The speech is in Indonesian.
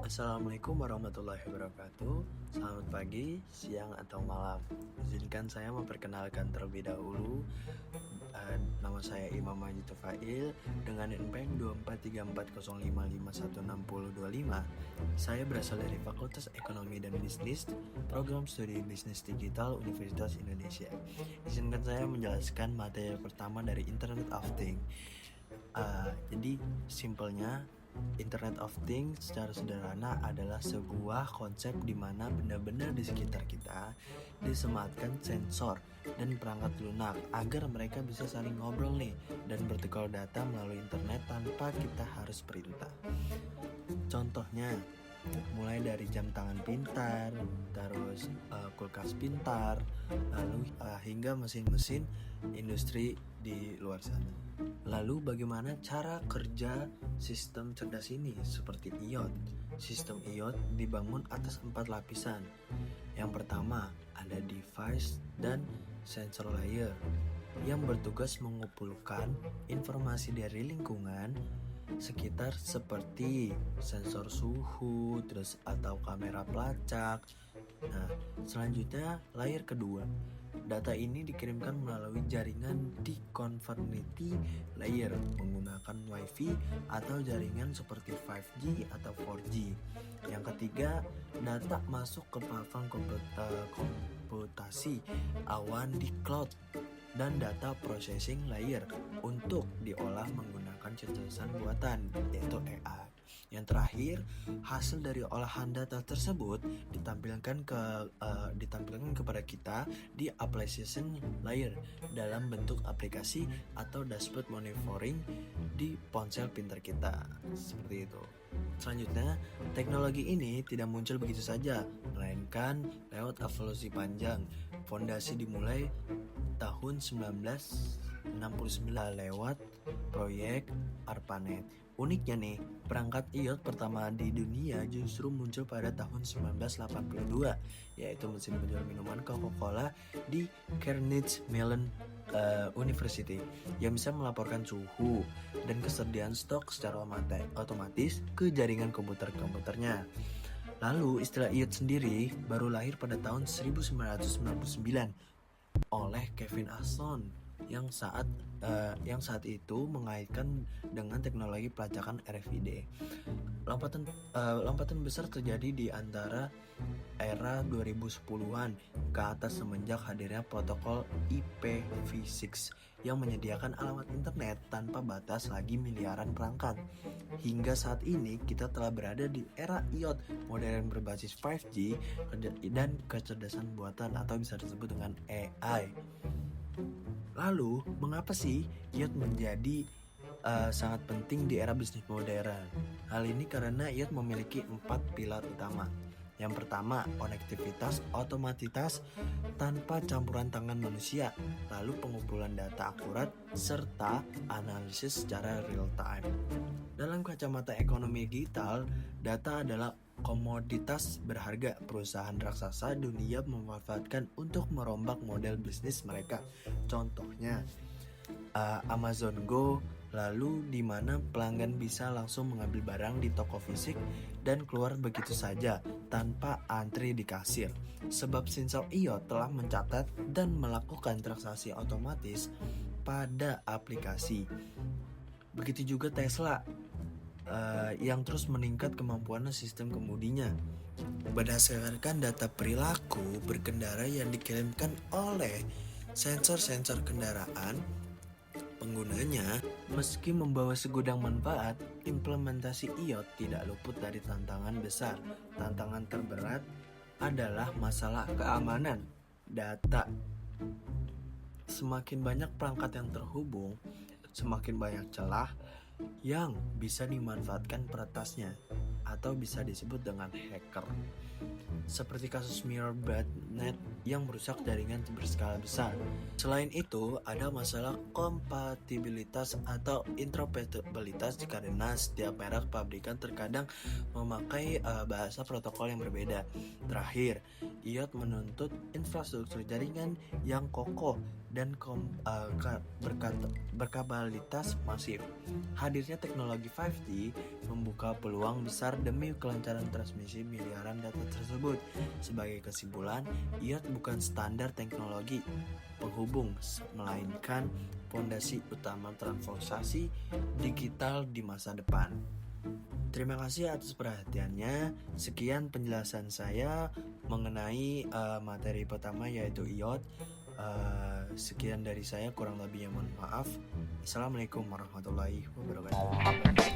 Assalamualaikum warahmatullahi wabarakatuh. Selamat pagi, siang, atau malam. Izinkan saya memperkenalkan terlebih dahulu. Nama saya Imam Majid Tufail dengan NPM 243405516025. Saya berasal dari Fakultas Ekonomi dan Bisnis, Program Studi Bisnis Digital Universitas Indonesia. Izinkan saya menjelaskan materi pertama dari Internet of Things. Jadi simpelnya, Internet of Things secara sederhana adalah sebuah konsep di mana benda-benda di sekitar kita disematkan sensor dan perangkat lunak agar mereka bisa saling ngobrol nih dan bertukar data melalui internet tanpa kita harus perintah. Contohnya, mulai dari jam tangan pintar, terus kulkas pintar, lalu hingga mesin-mesin industri di luar sana. Lalu bagaimana cara kerja sistem cerdas ini? Seperti IoT. Sistem IoT dibangun atas 4 lapisan. Yang pertama ada device dan sensor layer yang bertugas mengumpulkan informasi dari lingkungan sekitar seperti sensor suhu, terus atau kamera pelacak. Nah, selanjutnya layer kedua. Data ini dikirimkan melalui jaringan di conformity layer menggunakan Wi-Fi atau jaringan seperti 5G atau 4G. Yang ketiga, data masuk ke platform komputasi awan di cloud dan data processing layer untuk diolah menggunakan kecerdasan buatan, yaitu AI. Yang terakhir, hasil dari olahan data tersebut ditampilkan kepada kita di application layer dalam bentuk aplikasi atau dashboard monitoring di ponsel pintar kita. Seperti itu. Selanjutnya, teknologi ini tidak muncul begitu saja, melainkan lewat evolusi panjang. Fondasi dimulai tahun 1969 lewat proyek ARPANET. Uniknya nih, perangkat IoT pertama di dunia justru muncul pada tahun 1982, yaitu mesin penjual minuman Coca-Cola di Carnegie Mellon University yang bisa melaporkan suhu dan kesediaan stok secara otomatis ke jaringan komputernya. Lalu istilah IoT sendiri baru lahir pada tahun 1999 oleh Kevin Ashton yang saat itu mengaitkan dengan teknologi pelacakan RFID. Lompatan besar terjadi di antara era 2010-an ke atas semenjak hadirnya protokol IPv6 yang menyediakan alamat internet tanpa batas lagi miliaran perangkat. Hingga saat ini kita telah berada di era IoT modern berbasis 5G dan kecerdasan buatan atau bisa disebut dengan AI. Lalu, mengapa sih IoT menjadi sangat penting di era bisnis modern? Hal ini karena IoT memiliki 4 pilar utama. Yang pertama, konektivitas otomatis tanpa campuran tangan manusia, lalu pengumpulan data akurat, serta analisis secara real time. Dalam kacamata ekonomi digital, data adalah komoditas berharga. Perusahaan raksasa dunia memanfaatkan untuk merombak model bisnis mereka. Contohnya, Amazon Go, lalu di mana pelanggan bisa langsung mengambil barang di toko fisik dan keluar begitu saja tanpa antri di kasir. Sebab sensor IoT telah mencatat dan melakukan transaksi otomatis pada aplikasi. Begitu juga Tesla yang terus meningkat kemampuan sistem kemudinya berdasarkan data perilaku berkendara yang dikirimkan oleh sensor-sensor kendaraan penggunanya. Meski membawa segudang manfaat, implementasi IoT tidak luput dari tantangan besar. Tantangan terberat adalah masalah keamanan data. Semakin banyak perangkat yang terhubung, semakin banyak celah yang bisa dimanfaatkan peretasnya atau bisa disebut dengan hacker. Seperti kasus Mirror.net yang merusak jaringan berskala besar. Selain itu, ada masalah kompatibilitas atau interoperabilitas karena setiap merek pabrikan terkadang memakai bahasa protokol yang berbeda. Terakhir, IoT menuntut infrastruktur jaringan yang kokoh dan berkapabilitas masif. Hadirnya teknologi 5G membuka peluang besar demi kelancaran transmisi miliaran data tersebut. Sebagai kesimpulan, IoT bukan standar teknologi penghubung, melainkan fondasi utama transaksi digital di masa depan. Terima kasih atas perhatiannya. Sekian penjelasan saya mengenai materi pertama yaitu IoT. Sekian dari saya, kurang lebihnya mohon maaf. Assalamualaikum warahmatullahi wabarakatuh.